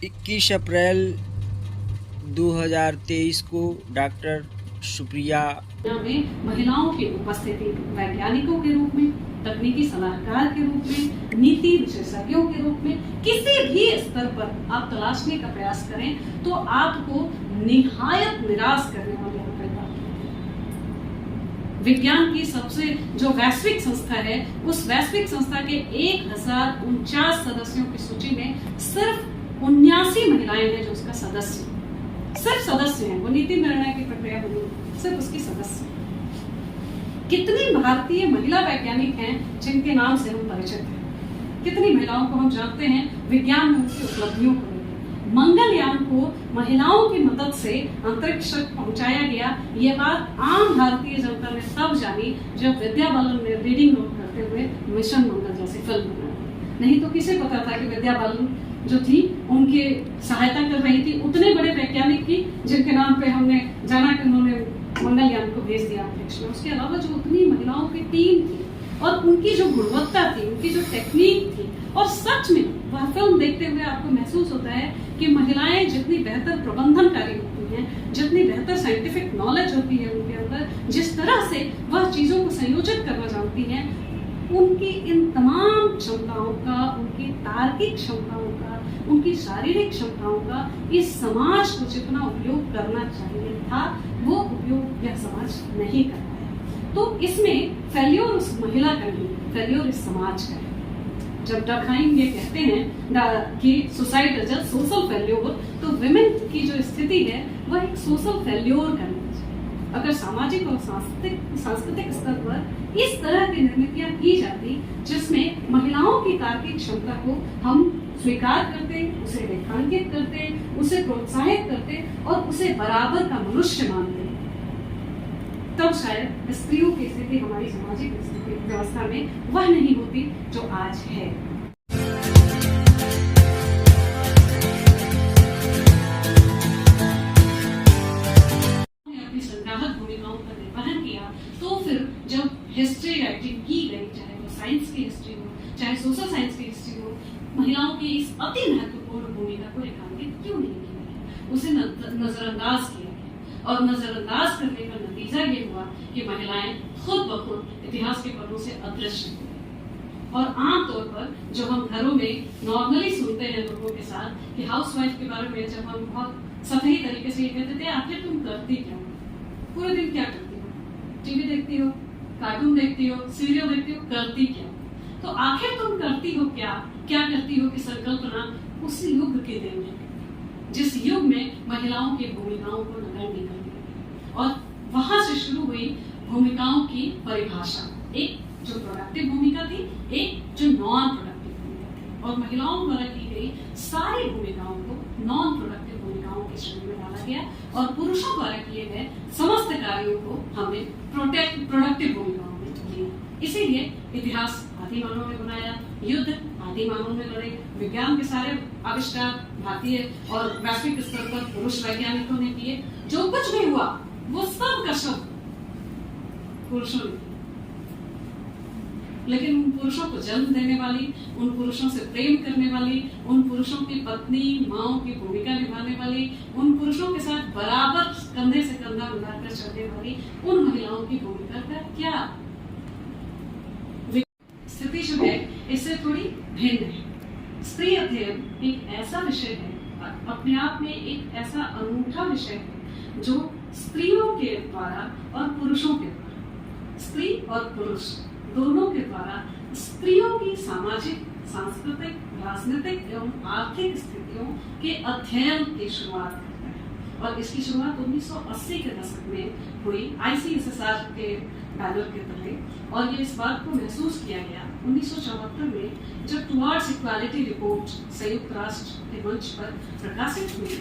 21 अप्रैल 2023 को डॉक्टर सुप्रिया में महिलाओं की उपस्थिति वैज्ञानिकों के रूप में, तकनीकी सलाहकार के रूप में, नीति विशेषज्ञों के रूप में किसी भी स्तर पर आप तलाशने का प्रयास करें तो आपको निहायत निराश करने वाले विज्ञान की सबसे जो वैश्विक संस्था है, उस वैश्विक संस्था के 1049 सदस्यों की सूची में सिर्फ 79 महिलाएं हैं जो उसका सिर्फ सदस्य हैं। वो नीति निर्णय की प्रक्रिया बनी, सिर्फ उसकी सदस्य। कितनी भारतीय महिला वैज्ञानिक हैं जिनके नाम से हम परिचित हैं, कितनी महिलाओं को हम जानते हैं विज्ञान में उनकी उपलब्धियों को। मंगलयान को महिलाओं की मदद से अंतरिक्ष तक पहुंचाया गया, ये बात आम भारतीय जनता ने तब जानी जब विद्या बालन ने रीडिंग नोट करते हुए मिशन मंगल जैसी फिल्म बनाई। नहीं तो किसे पता था कि विद्या बालन जो थी उनकी सहायता कर रही थी उतने बड़े वैज्ञानिक की जिनके नाम पे हमने जाना कि उन्होंने मंगलयान को भेज दिया अंतरिक्ष में। उसके अलावा जो उतनी महिलाओं की टीम थी और उनकी जो गुणवत्ता थी, उनकी जो टेक्निक थी, और सच में वह फिल्म देखते हुए आपको महसूस होता है कि महिलाएं जितनी बेहतर प्रबंधनकारी होती हैं, जितनी बेहतर साइंटिफिक नॉलेज होती है उनके अंदर, जिस तरह से वह चीजों को संयोजित करना जानती हैं, उनकी इन तमाम क्षमताओं का, उनकी तार्किक क्षमताओं का, उनकी शारीरिक क्षमताओं का इस समाज को जितना उपयोग करना चाहिए था, वो उपयोग यह समाज नहीं कर पाया। तो इसमें फेल्योर उस महिला का नहीं, फेल्योर इस समाज का है। जब डकहाइम ये कहते हैं कि suicide is a social failure, तो विमेन की जो स्थिति है वह एक सोशल फेल्योर का नहीं है। अगर सामाजिक और सांस्कृतिक स्तर पर इस तरह की निर्मितियां की जाती जिसमें महिलाओं की तार्किक क्षमता को हम स्वीकार करते, उसे रेखांकित करते, उसे प्रोत्साहित करते और उसे बराबर का मनुष्य मानते, तब शायद स्त्रियों की स्थिति हमारी सामाजिक व्यवस्था में वह नहीं होती जो आज है। अपनी संग्राहक भूमिकाओं का निर्वहन किया, तो फिर जब हिस्ट्री राइटिंग की गई, चाहे वो साइंस की हिस्ट्री हो, चाहे सोशल साइंस की हिस्ट्री हो, महिलाओं की इस अति महत्वपूर्ण भूमिका को रेखांकित क्यों नहीं किया गया? उसे नजरअंदाज किया गया, और नजरअंदाज करने का नतीजा ये हुआ कि महिलाएं खुद ब खुद इतिहास के पन्नों से अदृश्य हो गई। और आमतौर पर जो हम घरों में नॉर्मली सुनते हैं लोगों के साथ कि हाउसवाइफ के बारे में जब हम बहुत सतही तरीके से ये कहते थे, आखिर तुम करती क्या हो, पूरे दिन क्या करती हो, टीवी देखती हो, कार्टून देखती हो, सीरियल देखती हो, करती क्या हो? तो आखिर तुम करती हो क्या करती हो कि संकल्पना उस युग के देन है जिस युग में महिलाओं की भूमिकाओं को नगण्य कर दिया, और वहां से शुरू हुई भूमिकाओं की परिभाषा। एक जो प्रोडक्टिव भूमिका थी, एक जो नॉन प्रोडक्टिव भूमिका थी, और महिलाओं द्वारा की गई सारी भूमिकाओं को नॉन प्रोडक्टिव भूमिकाओं की श्रेणी में डाला गया, और पुरुषों द्वारा किए गए समस्त कार्यों को हमने प्रोडक्टिव भूमिकाओं में लिया। इसीलिए इतिहास आदि मानव ने बनाया, युद्ध आदि मानव ने लड़े, विज्ञान के सारे आविष्कार भारतीय और वैश्विक स्तर पर पुरुष वैज्ञानिकों ने किए, जो कुछ भी हुआ वो सब का सब पुरुषों ने किया। लेकिन उन पुरुषों को जन्म देने वाली, उन पुरुषों से प्रेम करने वाली, उन पुरुषों की पत्नी माओ की भूमिका निभाने वाली, उन पुरुषों के साथ बराबर कंधे से कंधा मिलाकर चलने वाली उन महिलाओं की भूमिका का क्या स्थिति जो है इससे थोड़ी भिन्न है। स्त्री अध्ययन एक ऐसा विषय है, अपने आप में एक ऐसा अनूठा विषय है जो स्त्रियों के द्वारा और पुरुषों के द्वारा, स्त्री और पुरुष दोनों के द्वारा स्त्रियों की सामाजिक, सांस्कृतिक, राजनीतिक एवं आर्थिक स्थितियों के अध्ययन की शुरुआत करता है। और इसकी शुरुआत 1980 के दशक में हुई ICSSR के बैनर के तले, और ये इस बात को महसूस किया गया 1974 में जब टुवार्ड्स इक्वालिटी रिपोर्ट संयुक्त राष्ट्र के मंच पर प्रकाशित हुई।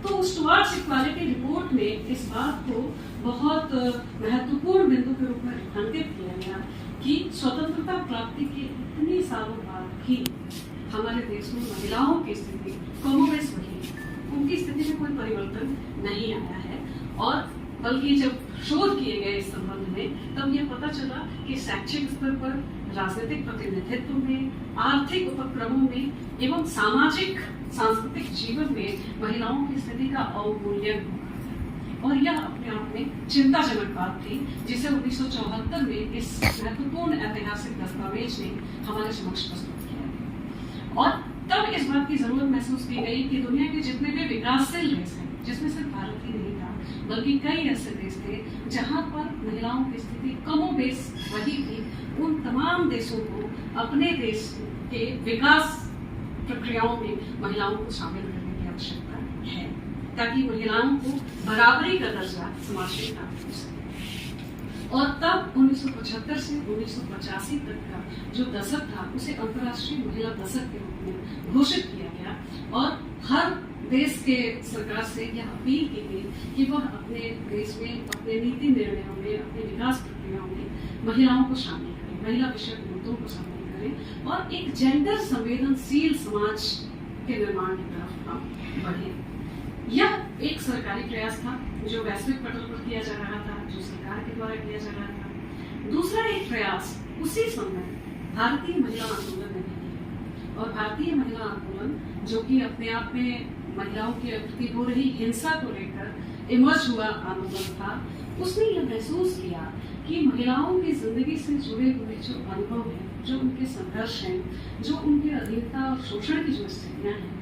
तो उस टुवार्ड्स इक्वालिटी रिपोर्ट में इस बात को बहुत महत्वपूर्ण बिंदु के रूप में रेखांकित किया गया कि स्वतंत्रता प्राप्ति के इतने सालों बाद भी हमारे देश में महिलाओं की स्थिति कमोबेश वही है, उनकी स्थिति में कोई परिवर्तन नहीं आया है। और बल्कि जब शोध किए गए इस संबंध में, तब यह पता चला कि शैक्षिक स्तर पर, राजनीतिक प्रतिनिधित्व में, आर्थिक उपक्रमों में एवं सामाजिक सांस्कृतिक जीवन में महिलाओं की स्थिति का अवमूल्यन हुआ है। और यह अपने आप में चिंताजनक बात थी, जिसे 1974 में इस महत्वपूर्ण ऐतिहासिक दस्तावेज ने हमारे समक्ष प्रस्तुत किया। और तब इस बात की जरूरत महसूस की गई कि दुनिया के जितने भी विकासशील देश हैं, जिसमें सिर्फ भारत ही नहीं था, बल्कि कई ऐसे देश थे जहां पर महिलाओं की स्थिति कमोबेश वही थी, उन तमाम देशों को अपने देश के विकास प्रक्रियाओं में महिलाओं को शामिल करने की आवश्यकता है, ताकि महिलाओं को बराबरी का दर्जा समाज में प्राप्त हो सके। और तब 1975 से 1985 तक का जो दशक था, उसे अंतर्राष्ट्रीय महिला दशक के रूप में घोषित किया गया। और हर देश के सरकार से यह अपील की गई कि वह अपने देश में, अपने नीति निर्णयों में, अपने विकास प्रक्रियाओं में महिलाओं को शामिल करें, महिला विषयक मुद्दों को शामिल करें और एक जेंडर संवेदनशील समाज के निर्माण की तरफ हम बढ़े। यह एक सरकारी प्रयास था जो वैश्विक पटल पर किया जा रहा था, जो सरकार के द्वारा किया जा रहा था। दूसरा एक प्रयास उसी समय भारतीय महिला आंदोलन ने किया। और भारतीय महिला आंदोलन, जो कि अपने आप में महिलाओं के प्रति हो रही हिंसा को लेकर इमर्ज हुआ आंदोलन था, उसने यह महसूस किया कि महिलाओं की जिंदगी से जुड़े हुए जो अनुभव हैं, जो उनके संघर्ष हैं, जो उनके अधीनता और शोषण की जो स्थितियां हैं,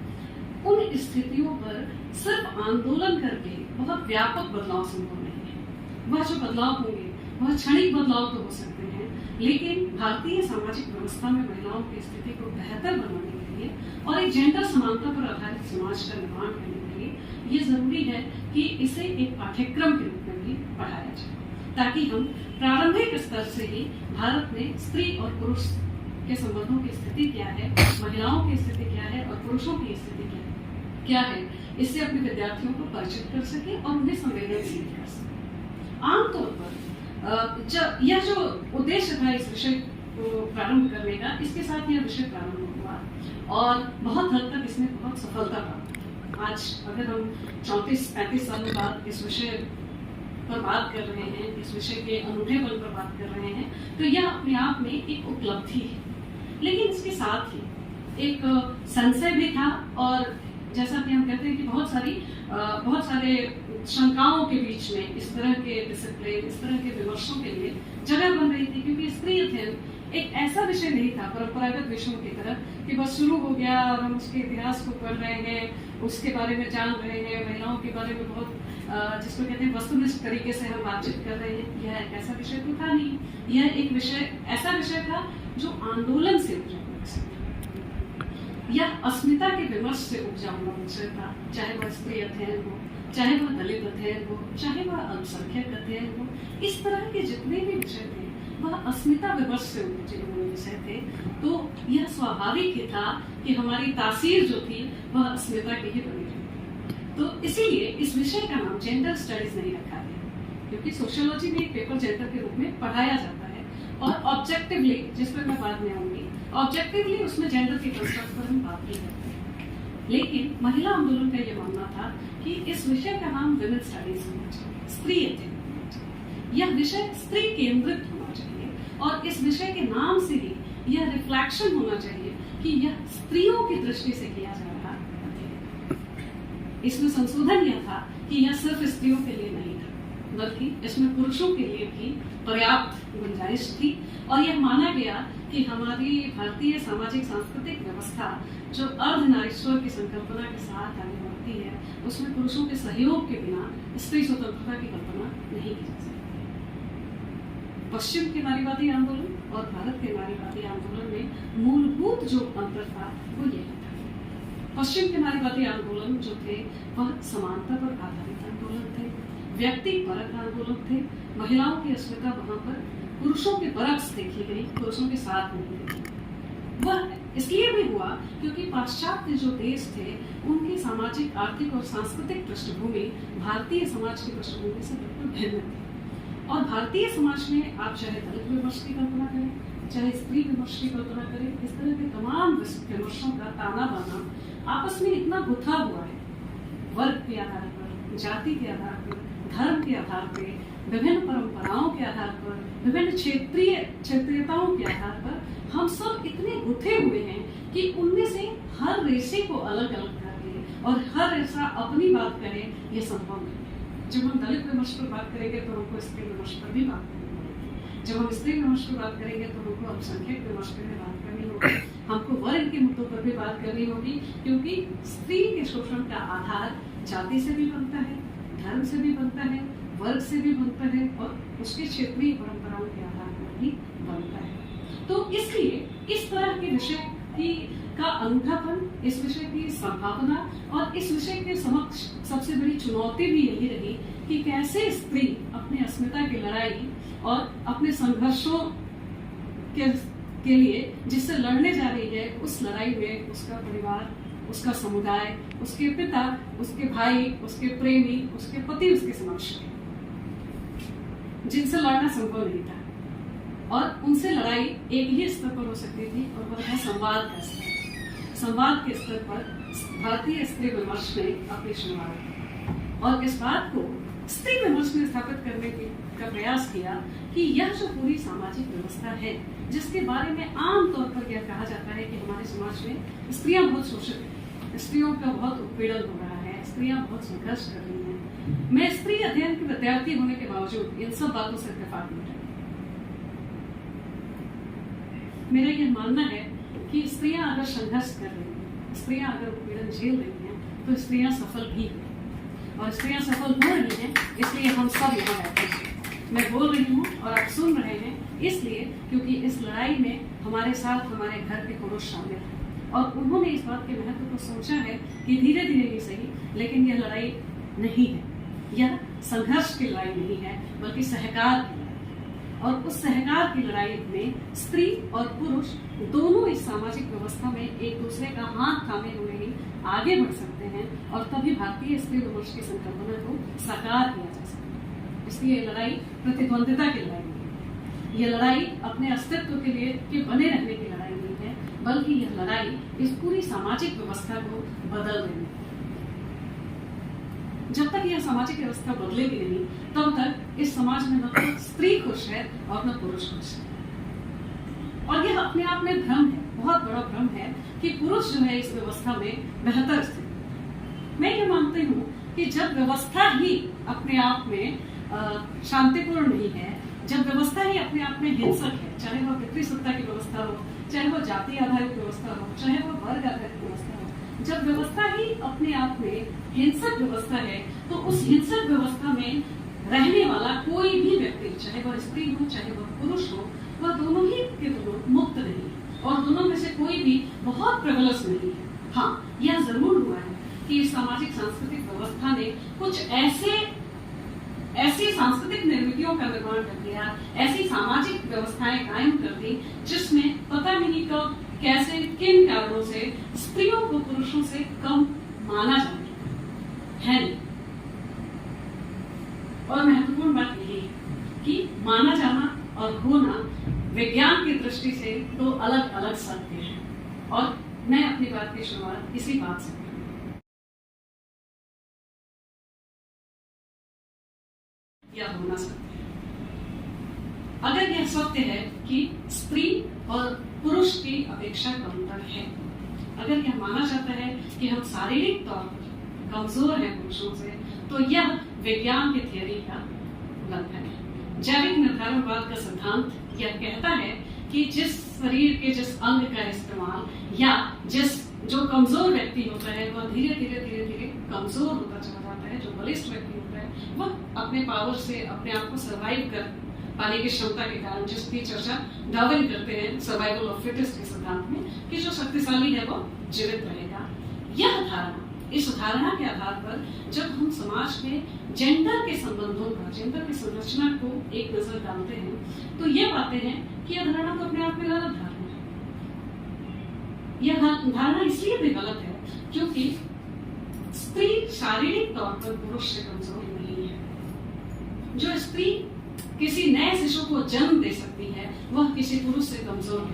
उन स्थितियों पर सिर्फ आंदोलन करके बहुत व्यापक बदलाव संभव नहीं है। वह जो बदलाव होंगे वह क्षणिक बदलाव तो हो सकते हैं, लेकिन भारतीय सामाजिक व्यवस्था में महिलाओं की स्थिति को बेहतर बनाने के लिए और एक जेंडर समानता पर आधारित समाज का निर्माण करने के लिए ये जरूरी है कि इसे एक पाठ्यक्रम के रूप में भी पढ़ाया जाए, ताकि हम प्रारंभिक स्तर से ही भारत में स्त्री और पुरुष के संबंधों की स्थिति क्या है, महिलाओं की स्थिति क्या है और पुरुषों की स्थिति क्या है, इससे अपने विद्यार्थियों को परिचित कर सके और उन्हें संवेदनशील कर सके। आमतौर पर यह जो उद्देश्य था इस विषय को प्रारंभ करने का, इसके साथ यह विषय प्रारंभ हुआ और बहुत हद तक इसमें बहुत सफलता प्राप्त। आज अगर हम 34-35 सालों बाद इस विषय पर बात कर रहे हैं, इस विषय के अनूठे बल पर बात कर रहे हैं, तो यह अपने आप में एक उपलब्धि है। लेकिन इसके साथ ही एक संशय भी था और जैसा कि हम कहते हैं कि बहुत सारे शंकाओं के बीच में इस तरह के डिसिप्लिन, इस तरह के विमर्शों के लिए जगह बन रही थी, क्योंकि स्त्री अध्ययन एक ऐसा विषय नहीं था परंपरागत विषयों की तरह कि बस शुरू हो गया और हम उसके इतिहास को पढ़ रहे हैं, उसके बारे में जान रहे हैं, महिलाओं के बारे में बहुत जिसको कहते हैं वस्तुनिष्ठ तरीके से हम बातचीत कर रहे हैं। यह एक ऐसा विषय तो था नहीं, यह एक ऐसा विषय था जो आंदोलन से उपजा यह अस्मिता के विमर्श से उपजा हुआ विषय था, चाहे वह स्त्री अध्ययन हो, चाहे वह दलित अध्ययन हो, चाहे वह अल्पसंख्यक अध्ययन हो। इस तरह के जितने भी विषय थे वह अस्मिता विमर्श से उपजे हुए विषय थे। तो यह स्वाभाविक ही था कि हमारी तासीर जो थी वह अस्मिता की ही बनी रही। तो इसीलिए इस विषय का नाम जेंडर स्टडीज नहीं रखा गया, क्योंकि सोशियोलॉजी में एक पेपर जेंडर के रूप में पढ़ाया जाता है और ऑब्जेक्टिवली, जिस पर मैं बाद में आऊंगी, ऑब्जेक्टिवली उसमें जेंडर के कंस्ट्रक्ट पर हम बात भी करते हैं। लेकिन महिला आंदोलन का यह मानना था कि इस विषय का नाम विमेन स्टडीज होना चाहिए, स्त्री अध्ययन होना चाहिए। यह विषय स्त्री केंद्रित होना चाहिए और इस विषय के नाम से ही यह रिफ्लेक्शन होना चाहिए कि यह स्त्रियों की दृष्टि से किया जा रहा अध्ययन। इसमें संशोधन यह था कि यह सिर्फ स्त्रियों के लिए नहीं था, बल्कि इसमें पुरुषों के लिए भी पर्याप्त गुंजाइश थी। और यह माना गया कि हमारी भारतीय सामाजिक सांस्कृतिक व्यवस्था जो अर्धनारीश्वर की संकल्पना के साथ आगे बढ़ती है, उसमें पुरुषों के सहयोग के बिना स्त्री स्वतंत्रता की कल्पना नहीं की जा सकती। पश्चिम के नारीवादी आंदोलन और भारत के नारीवादी आंदोलन में मूलभूत जो अंतर था वो यही था। पश्चिम के नारीवादी आंदोलन जो थे वह समानता पर आधारित आंदोलन थे, व्यक्ति परक आंदोलन थे। महिलाओं की अस्मिता वहां पर पुरुषों के बरक्स देखी गई, पुरुषों के साथ नहीं देखी। वह इसलिए भी हुआ क्योंकि पाश्चात्य जो देश थे उनकी सामाजिक, आर्थिक और सांस्कृतिक पृष्ठभूमि भारतीय समाज की पृष्ठभूमि से बिल्कुल भिन्न थी। और भारतीय समाज में आप चाहे दलित विमर्श की कल्पना करें, चाहे स्त्री विमर्श की कल्पना करें, इस तरह के तमाम विमर्शों का ताना बाना आपस में इतना गुथा हुआ है, वर्ग के आधार पर, जाति के आधार पर, धर्म के आधार पर, विभिन्न परंपराओं के आधार पर, विभिन्न क्षेत्रीयताओं के आधार पर हम सब इतने गुथे हुए हैं कि उनमें से हर रेशे को अलग अलग करके और हर रेशा अपनी बात करे, ये संभव नहीं है। जब हम दलित विमर्श पर बात करेंगे तो हमको स्त्री विमर्श पर भी बात करनी होगी। जब हम स्त्री विमर्श पर बात करेंगे तो हमको अल्पसंख्यक विमर्श पर भी बात करनी होगी। हमको वर्ग के मुद्दों पर भी बात करनी होगी, क्योंकि स्त्री के शोषण का आधार जाति से भी बनता है, धर्म से भी बनता है, वर्ग से भी बनता है और उसके क्षेत्रीय परंपराओं के आधार पर भी बनता है। तो इसलिए इस तरह के विषय की का अनूठापन, इस विषय की संभावना और इस विषय के समक्ष सबसे बड़ी चुनौती भी यही रही कि कैसे स्त्री अपनी अस्मिता की लड़ाई और अपने संघर्षों के लिए जिससे लड़ने जा रही है, उस लड़ाई में उसका परिवार, उसका समुदाय, उसके पिता, उसके भाई, उसके प्रेमी, उसके पति उसके समक्ष थे, जिनसे लड़ना संभव नहीं था। और उनसे लड़ाई एक ही स्तर पर हो सकती थी और वह है संवाद का स्तर। संवाद के स्तर पर भारतीय स्त्री विमर्श ने अपनी शुरुआत की और इस बात को स्त्री विमर्श में स्थापित करने का प्रयास किया कि यह जो पूरी सामाजिक व्यवस्था है, जिसके बारे में आम तौर पर यह कहा जाता है कि हमारे समाज में स्त्रियां बहुत शोषित हैं, स्त्रियों का बहुत उत्पीड़न हो रहा है, स्त्रियां बहुत संघर्ष कर रही हैं। मैं स्त्री अध्ययन के विद्यार्थी होने के बावजूद इन सब बातों से इत्तेफाक नहीं रही। मेरा यह मानना है कि स्त्रियां अगर संघर्ष कर रही हैं, स्त्रियां अगर उत्पीड़न झेल रही हैं, तो स्त्रियां सफल भी हैं और स्त्रियां सफल हो रही हैं, इसलिए हम सब यहाँ बैठे हैं। मैं बोल रही हूँ और आप सुन रहे हैं इसलिए क्योंकि इस लड़ाई में हमारे साथ हमारे घर के पुरुष शामिल हैं और उन्होंने इस बात के महत्व को सोचा है कि धीरे धीरे ही सही, लेकिन यह लड़ाई नहीं है, यह संघर्ष की लड़ाई नहीं है, बल्कि सहकार की लड़ाई। और उस सहकार की लड़ाई में स्त्री और पुरुष दोनों इस सामाजिक व्यवस्था में एक दूसरे का हाथ थामे हुए ही आगे बढ़ सकते हैं और तभी भारतीय स्त्री विमर्श की संकल्पना को साकार किया जा सकता है। इसलिए ये लड़ाई प्रतिद्वंदिता की लड़ाई नहीं है, ये लड़ाई अपने अस्तित्व के लिए के बने रहने की लड़ाई नहीं है, बल्कि यह लड़ाई इस पूरी सामाजिक व्यवस्था को बदल देने की। जब तक यह सामाजिक व्यवस्था बदलेगी नहीं, तब तक इस समाज में न तो स्त्री खुश है और न पुरुष खुश है। और यह अपने आप में भ्रम है, बहुत बड़ा भ्रम है कि पुरुष जो है इस व्यवस्था में बेहतर स्थिति। मैं ये मानती हूँ कि जब व्यवस्था ही अपने आप में शांतिपूर्ण नहीं है, जब व्यवस्था ही अपने आप में हिंसक है, चाहे वह पितृसत्ता की व्यवस्था हो, चाहे वह जाति आधारित व्यवस्था हो, चाहे वह वर्ग आधारित व्यवस्था हो, जब व्यवस्था ही अपने आप में हिंसक व्यवस्था है, तो उस हिंसक व्यवस्था में रहने वाला कोई भी व्यक्ति, चाहे वह स्त्री हो चाहे वह पुरुष हो, वह दोनों ही के दोनों मुक्त नहीं है और दोनों में से कोई भी बहुत प्रबलस नहीं है। हाँ, यह जरूर हुआ है कि सामाजिक सांस्कृतिक व्यवस्था ने कुछ ऐसी सांस्कृतिक निर्मितियों का निर्माण कर दिया, ऐसी सामाजिक व्यवस्थाएं कायम कर दी जिसमें पता नहीं कब कैसे किन कारणों से स्त्रियों को पुरुषों से कम माना जाता है। और महत्वपूर्ण बात यही है कि माना जाना और होना विज्ञान की दृष्टि से दो अलग अलग सत्य हैं और मैं अपनी बात की शुरुआत इसी बात से या होना सत्य है। अगर यह सत्य है कि स्त्री और पुरुष की अपेक्षा कमतर है, अगर यह माना जाता है कि हम शारीरिक तौर पर कमजोर हैं पुरुषों से, तो यह विज्ञान की थियरी का उल्लंघन है। जैविक निर्धारणवाद का सिद्धांत यह कहता है कि जिस शरीर के जिस अंग का इस्तेमाल या जो कमजोर व्यक्ति होता है वह धीरे धीरे कमजोर होता चला जाता है, जो बलिष्ठ व्यक्ति होता है वह अपने पावर से अपने आप को सर्वाइव कर पाने की क्षमता के कारण, जिसकी चर्चा डार्विन करते हैं सर्वाइवल ऑफ फिटेस्ट के सिद्धांत में, कि जो शक्तिशाली है वो जीवित रहेगा। यह धारणा, इस धारणा के आधार पर जब हम समाज में जेंडर के संबंधों का, जेंडर की संरचना को एक नजर डालते हैं, तो ये पाते हैं कि यह धारणा तो अपने आप में गलत धारणा है। यह धारणा इसलिए भी गलत है क्योंकि स्त्री शारीरिक तौर पर पुरुष से कमजोर नहीं है। जो स्त्री किसी नए शिशु को जन्म दे सकती है वह किसी पुरुष से कमजोर है।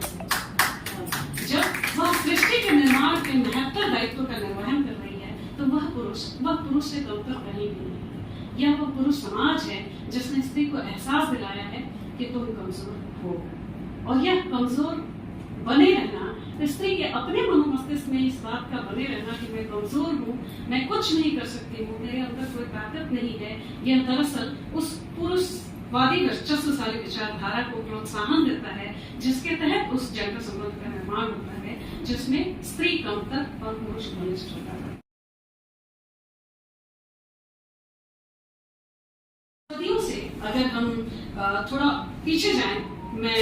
जब वह सृष्टि के निर्माण के महत्तर दायित्व का निर्वहन कर रही है तो वह पुरुष से कमतर कहीं भी नहीं है। यह वह पुरुष समाज है जिसने स्त्री को एहसास दिलाया है कि तुम कमजोर हो, और यह कमजोर बने रहना स्त्री के अपने मनोमस्तिष्क में इस बात का बने रहना कि मैं कमजोर हूँ, मैं कुछ नहीं कर सकती हूँ, मेरे अंदर कोई ताकत नहीं है, यह दरअसल उस पुरुषवादी वर्चस्वशाली विचारधारा को प्रोत्साहन देता है, जिसके तहत उस जेंडर संबंध का निर्माण होता है, जिसमें स्त्री कमतर और पुरुष बलिष्ठ होता है। सदियों से अगर हम थोड़ा पीछे जाएं, मैं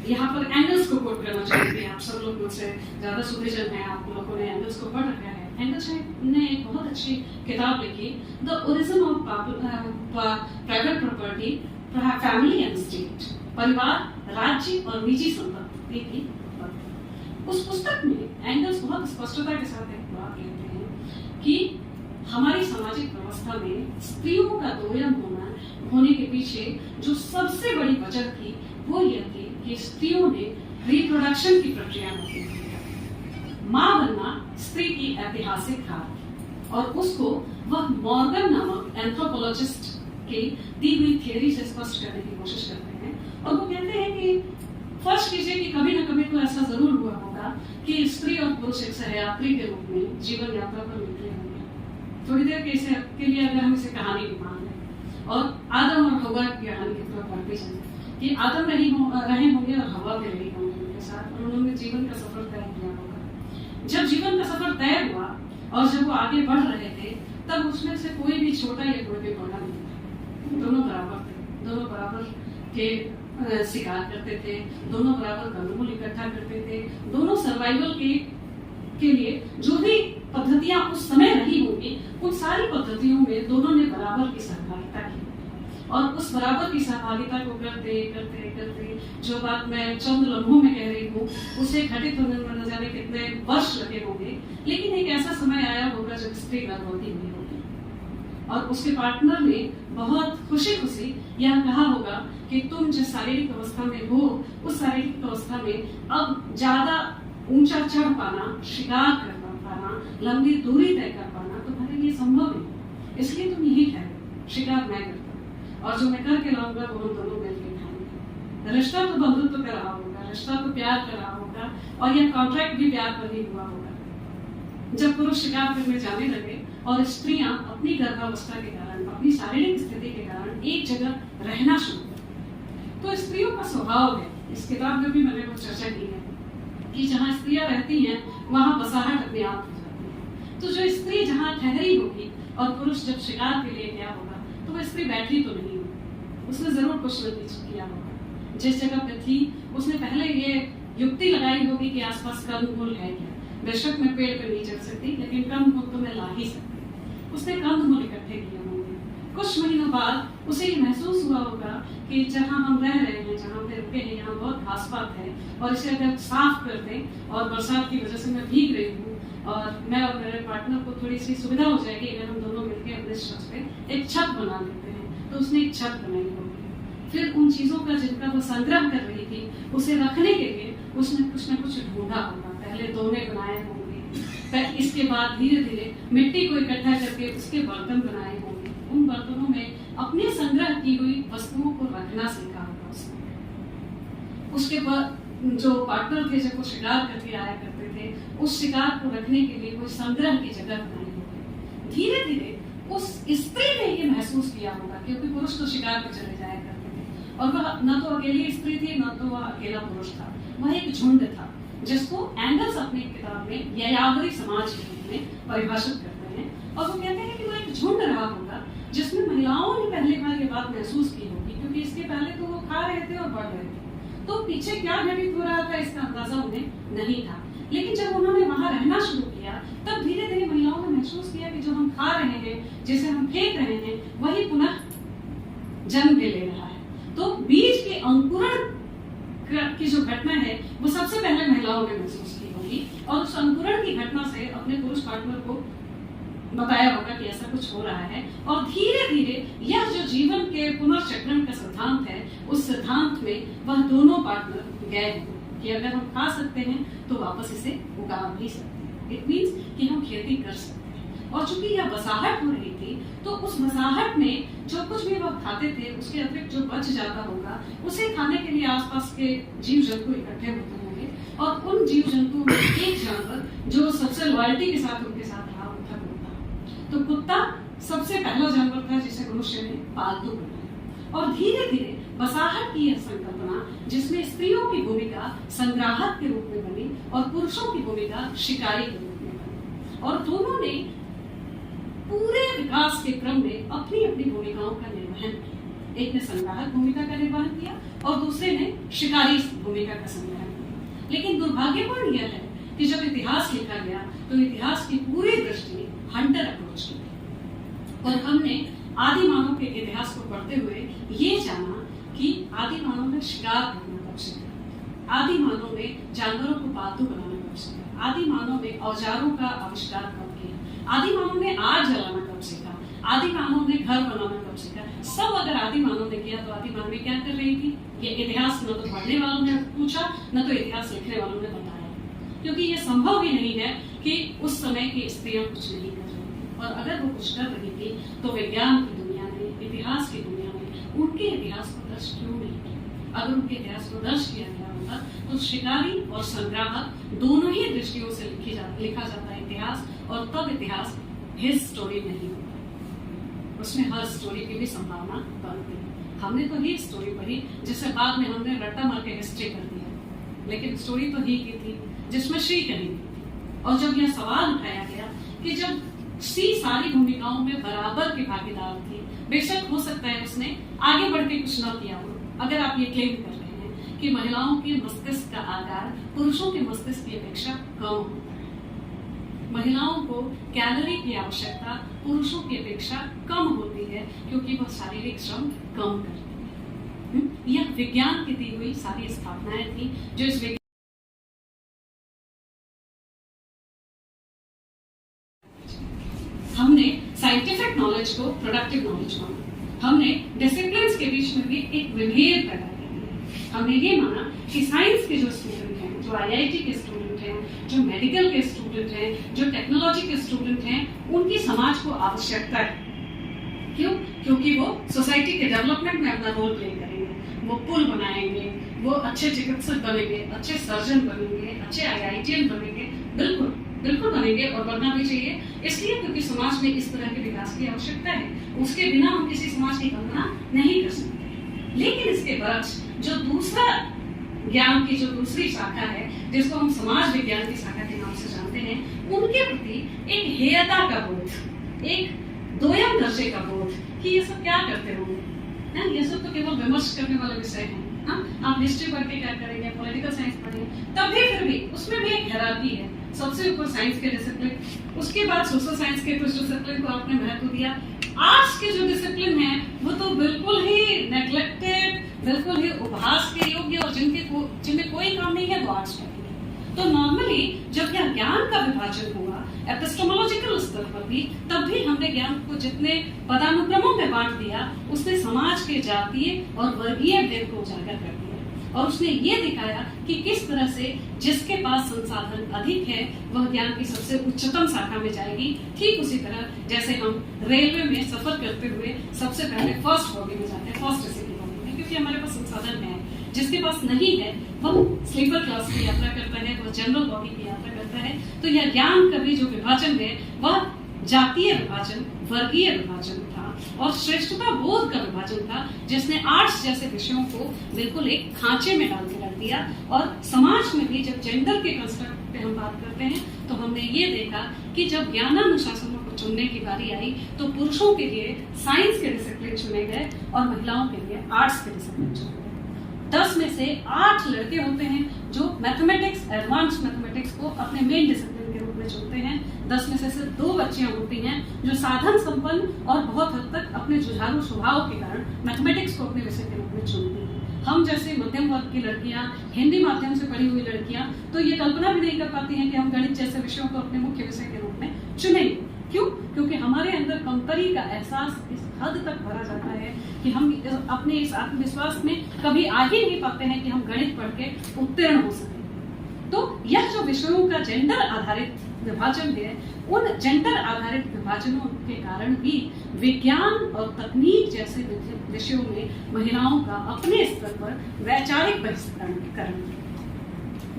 यहाँ पर एंगल्स को कोट करना चाहती हूँ। आप सब लोग मुझसे ज्यादा सुविजन है, आप लोगों ने एंगल्स को पढ़ रखा है। एंगल्स ने एक बहुत अच्छी किताब लिखी, the origin of private property, family and state, परिवार, राज्य और निजी संपत्ति की। उस पुस्तक में एंगल्स बहुत स्पष्टता के साथ एक बात कहते हैं कि हमारी सामाजिक व्यवस्था में स्त्रियों का दोयम होने के पीछे जो सबसे बड़ी वजह थी वो यह थी कि स्त्रियों ने रिप्रोडक्शन की प्रक्रिया में मां बनना स्त्री की ऐतिहासिक हार, और उसको वह मॉर्गन नामक एंथ्रोपोलॉजिस्ट की दी हुई थियरी से स्पष्ट करने की कोशिश करते हैं। और वो कहते हैं कि फर्ज कीजिए कि कभी न कभी तो ऐसा जरूर हुआ होगा कि स्त्री और पुरुष एक सहयात्री के रूप में जीवन यात्रा पर निकले होंगे। थोड़ी देर के लिए अगर हम इसे कहानी भी मान लें और आदम और हवा की कहानी की तरफ बढ़ते जाए कि आदम रहे होंगे और हवा भी रही होंगी उनके साथ, और उन्होंने जीवन का सफर तय किया होगा। जब जीवन का सफर तय हुआ और जब वो आगे बढ़ रहे थे, तब उसमें से कोई भी छोटा या कोई भी बड़ा नहीं था। दोनों बराबर थे, दोनों बराबर के शिकार करते थे, दोनों बराबर कंदमूल इकट्ठा करते थे, दोनों सर्वाइवल के लिए जो भी पद्धतियां उस समय रही होंगी उन सारी पद्धतियों में दोनों ने बराबर की सहभागिता की। और उस बराबर की सहभागिता को करते करते करते जो बात मैं चंद लम्हों में कह रही हूँ उसे घटित होने में न जाने कितने वर्ष लगे होंगे, लेकिन एक ऐसा समय आया होगा जब स्त्री गर्भवती हुई होगी और उसके पार्टनर ने बहुत खुशी खुशी यह कहा होगा कि तुम जिस शारीरिक अवस्था में हो उस शारीरिक अवस्था में अब ज्यादा ऊंचा चढ़ पाना, शिकार कर पाना, लंबी दूरी तय कर पाना तुम्हारे लिए संभव नहीं, इसलिए तुम यही ठहरो, शिकार मैं करता और जो मैं करके लाऊंगा वो हम दोनों मिलकर खाएंगे। रिश्ता तो बंधुत्व का रहा होगा, रिश्ता तो प्यार का रहा होगा और यह कॉन्ट्रैक्ट भी प्यार पर ही हुआ होगा। जब पुरुष शिकार करने जाने लगे और स्त्रियां अपनी गर्भावस्था के कारण, अपनी शारीरिक स्थिति के कारण एक जगह रहना शुरू कर, तो स्त्रियों का स्वभाव है, इस किताब में भी मैंने कुछ चर्चा की है कि जहाँ स्त्रियां रहती हैं वहां बसाहट अपने आप हो जाती है। तो जो स्त्री जहाँ ठहरी होगी और पुरुष जब शिकार के लिए गया होगा तो वह स्त्री बैठी तो नहीं होगी, उसने जरूर कुछ न कुछ किया होगा। जिस जगह पे थी उसने पहले ये युक्ति लगाई होगी कि आसपास कंदमूल है क्या, बेशक मैं पेड़ पे नहीं चढ़ सकती लेकिन कंदमूल तो मैं ला ही सकती। उसने कंदमूल इकट्ठे किए होंगे। कुछ महीनों बाद उसे ये महसूस हुआ होगा कि जहाँ हम रह रहे हैं, जहाँ पे रुके हैं, यहाँ बहुत घास पात है और इसे अगर साफ कर दें और बरसात की वजह से मैं भीग रही हूँ और मैं और मेरे पार्टनर को थोड़ी सी सुविधा हो जाएगी अगर हम दोनों मिलकर अपने छत पे एक छत बना लेते हैं। तो उसने एक छत बनाई होगी। फिर उन चीजों का जिनका वो संग्रह कर रही थी उसे रखने के लिए उसने कुछ न कुछ ढूंढा होगा। पहले दोने बनाए होंगे, फिर इसके बाद धीरे धीरे मिट्टी को इकट्ठा करके उसके बर्तन बनाए होंगे। उन बर्तनों में अपने संग्रह की हुई वस्तुओं को रखना सीखा होगा उसने। उसके बाद जो पार्टनर थे जब वो शिकार करके आया करते थे उस शिकार को रखने के लिए कोई संग्रह की जगह बनाई होगी। धीरे धीरे उस स्त्री ने ये महसूस किया होगा, क्योंकि पुरुष तो शिकार पे चले जाया करते थे और वह न तो अकेली स्त्री थी न तो वह अकेला पुरुष था, वह एक झुंड था जिसको एंगल्स अपनी किताब में यायावरी समाज के रूप में परिभाषित करते हैं। और वो कहते हैं कि वो एक झुंड रहा होगा जिसमें महिलाओं ने पहली बार ये बात महसूस की होगी, क्योंकि इसके पहले तो वो खा रहे थे और बढ़ रहे थे, तो पीछे क्या घटित हो रहा था इसका अंदाजा उन्हें नहीं था। लेकिन जब उन्होंने वहां रहना शुरू किया तब धीरे धीरे महिलाओं ने महसूस किया कि जो हम खा रहे हैं, जिसे हम फेंक रहे हैं, वही पुनः जन्म ले रहा है। तो बीज के अंकुरण की जो घटना है वो सबसे पहले महिलाओं ने महसूस की होगी और उस अंकुरण की घटना से अपने पुरुष पार्टनर को बताया होगा कि ऐसा कुछ हो रहा है। और धीरे धीरे यह जो जीवन के पुनर्चक्रण का सिद्धांत है उस सिद्धांत में वह दोनों पार्टनर गए कि अगर हम खा सकते हैं तो वापस इसे उगा भी सकते हैं। इट मीन्स कि हम खेती कर सकते हैं। और चूंकि यह बसाहट हो रही थी तो उस बसाहट में जो कुछ भी वह खाते थे उसके अतिरिक्त जो बच जाता होगा उसे खाने के लिए आसपास के जीव जंतु इकट्ठे होते होंगे और उन जीव जंतुओं में एक जानवर जो सबसे लॉयल्टी के साथ उनके साथ रहा वो था कुत्ता। तो कुत्ता सबसे पहला जानवर था जिसे मनुष्य ने पालतू बनाया, और धीरे धीरे बसाहट की यह संकल्पना जिसमें स्त्रियों की भूमिका संग्राहक के रूप में बनी और पुरुषों की भूमिका शिकारी के रूप में बनी, और दोनों ने पूरे विकास के क्रम में अपनी अपनी भूमिकाओं का निर्वहन किया। एक ने संग्राहक भूमिका का निर्वहन किया और दूसरे ने शिकारी भूमिका का संग्रहण किया। लेकिन दुर्भाग्यपूर्ण यह है कि जब इतिहास लिखा गया तो इतिहास की पूरी दृष्टि हंटर अप्रोच की गई, और हमने आदि मानव के इतिहास को पढ़ते हुए ये जाना कि आदि मानव ने शिकार करना कब सीखा, आदि मानव ने जानवरों को पालतू बनाना कब सीखा, आदि मानव ने औजारों का आविष्कार कब किया, आदि मानव ने आग जलाना कब सीखा, आदि मानव ने घर बनाना कब सीखा। सब अगर आदि मानव ने किया तो आदि मानव क्या कर रही थी, ये इतिहास न तो पढ़ने वालों ने पूछा न तो इतिहास लिखने वालों ने बताया, क्योंकि ये संभव ही नहीं है कि उस समय की स्त्रियां कुछ नहीं कर रही थी, और अगर वो कुछ कर रही थी तो विज्ञान की दुनिया में, इतिहास की दुनिया में उनके इतिहास को दर्ज क्यों नहीं किया। अगर उनके इतिहास को दर्ज किया गया होता तो शिकारी और संग्राहक दोनों ही दृष्टियों से लिखा जाता है इतिहास, और तब इतिहास हिज स्टोरी नहीं होता, उसमें हर स्टोरी की भी संभावना बनती है। हमने तो ही स्टोरी पढ़ी जिसे बाद में हमने रट्टा मार के हिस्ट्री कर दिया, लेकिन स्टोरी तो ही की थी जिसमें शी कही थी। और जब यह सवाल उठाया गया कि जब सी सारी भूमिकाओं में बराबर की भागीदार थी, बेशक हो सकता है उसने आगे बढ़ के कुछ न किया हो, अगर आप ये क्लेम कर रहे हैं कि महिलाओं के मस्तिष्क का आकार पुरुषों के मस्तिष्क की अपेक्षा कम होता है, महिलाओं को कैलोरी की आवश्यकता पुरुषों की अपेक्षा कम होती है क्योंकि वह शारीरिक श्रम कम करती है। यह विज्ञान की दी हुई सारी स्थापनाएं थी जो इस हमने साइंटिफिक नॉलेज को प्रोडक्टिव नॉलेज माना, हमने डिसिप्लिन्स के बीच में भी एक विभेद पैदा किया। हमने ये माना कि साइंस के जो स्टूडेंट हैं, जो आईआईटी के स्टूडेंट हैं, जो मेडिकल के स्टूडेंट हैं, जो टेक्नोलॉजी के स्टूडेंट हैं, उनकी समाज को आवश्यकता है। क्यों? क्योंकि वो सोसाइटी के डेवलपमेंट में अपना रोल प्ले करेंगे, वो पुल बनाएंगे, वो अच्छे चिकित्सक बनेंगे, अच्छे सर्जन बनेंगे, अच्छे आईआईटीएन बनेंगे, बिल्कुल बिल्कुल बनेंगे और बनना भी चाहिए, इसलिए क्योंकि समाज में इस तरह के विकास की आवश्यकता है। उसके बिना हम किसी समाज की कल्पना नहीं कर सकते। लेकिन इसके बरक्स जो दूसरा ज्ञान की जो दूसरी शाखा है, जिसको हम समाज विज्ञान की शाखा के नाम से जानते हैं, उनके प्रति एक हेयता का बोध, एक दोयम दर्जे का बोध कि ये सब क्या करते होंगे, ये सब तो केवल विमर्श करने वाले विषय हैं। आप हिस्ट्री पढ़ के क्या करेंगे, पॉलिटिकल साइंस पढ़ेंगे, तब भी फिर भी उसमें भी एक हायरार्की है। सबसे ऊपर साइंस के डिसिप्लिन, उसके बाद सोशल साइंस के कुछ डिसिप्लिन को आपने महत्व दिया। आर्ट्स के जो डिसिप्लिन है वो तो बिल्कुल ही नेग्लेक्टेड, बिल्कुल ही उपहास के योग्य, और जिनमें कोई काम नहीं है वो आर्ट्स पढ़ेंगे। तो नॉर्मली जब यह ज्ञान का विभाजन हुआ एपिस्टेमोलॉजिकल स्तर पर भी, तब भी हमने ज्ञान को जितने पदानुक्रमों में बांट दिया, उसने समाज के जातीय और वर्गीय भेद को उजागर कर दिया, और उसने ये दिखाया कि किस तरह से जिसके पास संसाधन अधिक है वह ज्ञान की सबसे उच्चतम शाखा में जाएगी। ठीक उसी तरह जैसे हम रेलवे में सफर करते हुए सबसे पहले फर्स्ट बॉगी में जाते हैं, फर्स्ट एसी की बॉगी में, क्योंकि हमारे पास संसाधन है। जिसके पास नहीं है वह स्लीपर क्लास की यात्रा करता है, वह जनरल बॉगी की यात्रा करता है। तो यह ज्ञान का भी जो विभाजन है वह जातीय विभाजन, वर्गीय विभाजन था, और श्रेष्ठता बोध का विभाजन था, जिसने आर्ट्स जैसे विषयों को बिल्कुल एक खांचे में डाल के रख दिया। और समाज में भी जब जेंडर के कंस्ट्रक्ट पे हम बात करते हैं तो हमने ये देखा कि जब ज्ञानानुशासनों को चुनने की बारी आई तो पुरुषों के लिए साइंस के डिसिप्लिन चुने गए और महिलाओं के लिए आर्ट्स के डिसिप्लिन चुने गए। 10 में से 8 लड़के होते हैं जो मैथमेटिक्स, एडवांस मैथमेटिक्स को अपने मेन डिसिप्लिन के रूप में चुनते हैं। 10 में से सिर्फ 2 बच्चियां होती हैं जो साधन संपन्न और बहुत हद तक अपने जुझारू स्वभाव के कारण मैथमेटिक्स को अपने विषय के रूप में चुनती हैं। हम जैसे मध्यम वर्ग की लड़कियां, हिंदी माध्यम से पढ़ी हुई लड़कियां, तो ये कल्पना भी नहीं कर पाती हैं कि हम गणित जैसे विषयों को अपने मुख्य विषय के रूप में चुनेंगे। क्यों? क्योंकि हमारे अंदर कमतरी का एहसास इस हद तक भरा जाता है कि हम अपने इस आत्मविश्वास में कभी आ ही नहीं पाते हैं कि हम गणित पढ़ के उत्तीर्ण हो सकें। तो यह जो विषयों का जेंडर आधारित विभाजन है, उन जेंडर आधारित विभाजनों के कारण ही विज्ञान और तकनीक जैसे विषयों में महिलाओं का अपने स्तर पर वैचारिक बहिष्करण।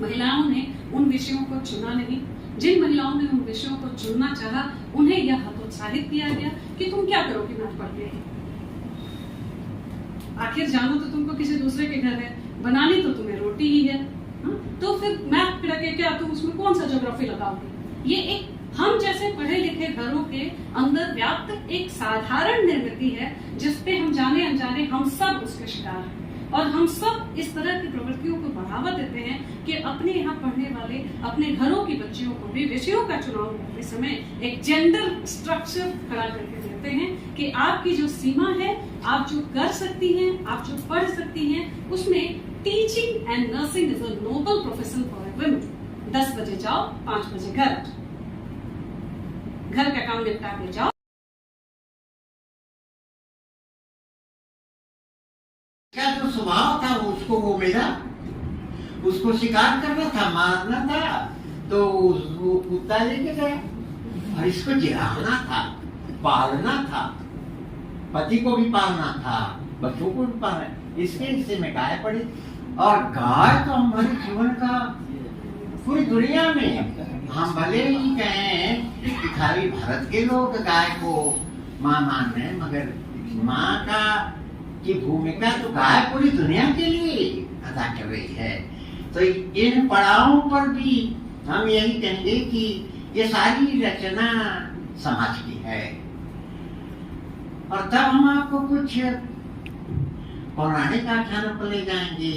महिलाओं ने उन विषयों को चुना नहीं। जिन महिलाओं ने उन विषयों को चुनना चाहा, उन्हें यह हतोत्साहित किया गया कि तुम क्या करोगी मैथ पढ़ के, आखिर जानो तो तुमको किसी दूसरे के घर है, बनानी तो तुम्हें रोटी ही है, तो फिर मैथ पढ़ के क्या तुम उसमें कौन सा ज्योग्राफी लगाओगे। ये एक हम जैसे पढ़े लिखे घरों के अंदर व्याप्त एक साधारण निर्मिति है, जिसपे हम जाने अनजाने हम सब उसके शिकार हैं। और हम सब इस तरह की प्रवृत्तियों को बढ़ावा देते हैं कि अपने यहाँ पढ़ने वाले अपने घरों की बच्चियों को भी विषयों का चुनाव करते समय एक जेंडर स्ट्रक्चर खड़ा करके देते हैं कि आपकी जो सीमा है, आप जो कर सकती हैं, आप जो पढ़ सकती हैं, उसमें teaching and nursing is a noble profession for a women. 10 बजे जाओ, 5 बजे घर का काम निपटा के जाओ। क्या जो स्वभाव था उसको वो मिला, उसको शिकार करना था, मारना था, तो वो कुत्ता लेके गया। और इसको जिराना था, पालना था, पति को भी पालना था, बच्चों को भी पालना। इसके हिस्से में गाय पड़ी। और गाय तो हमारे जीवन का पूरी दुनिया में, हम भले ही कहें कि खाली भारत के लोग गाय को माँ मान रहे हैं, मगर माँ का की भूमिका तो गाय पूरी दुनिया के लिए अदा कर रही है। तो इन पड़ावों पर भी हम यही कहेंगे कि ये सारी रचना समाज की है। और तब हम आपको कुछ पौराणिक आख्यानों पर ले जाएंगे,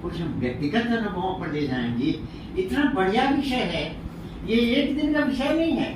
कुछ व्यक्तिगत अनुभवों पर ले जाएंगे। इतना बढ़िया विषय है, ये एक दिन का विषय नहीं है।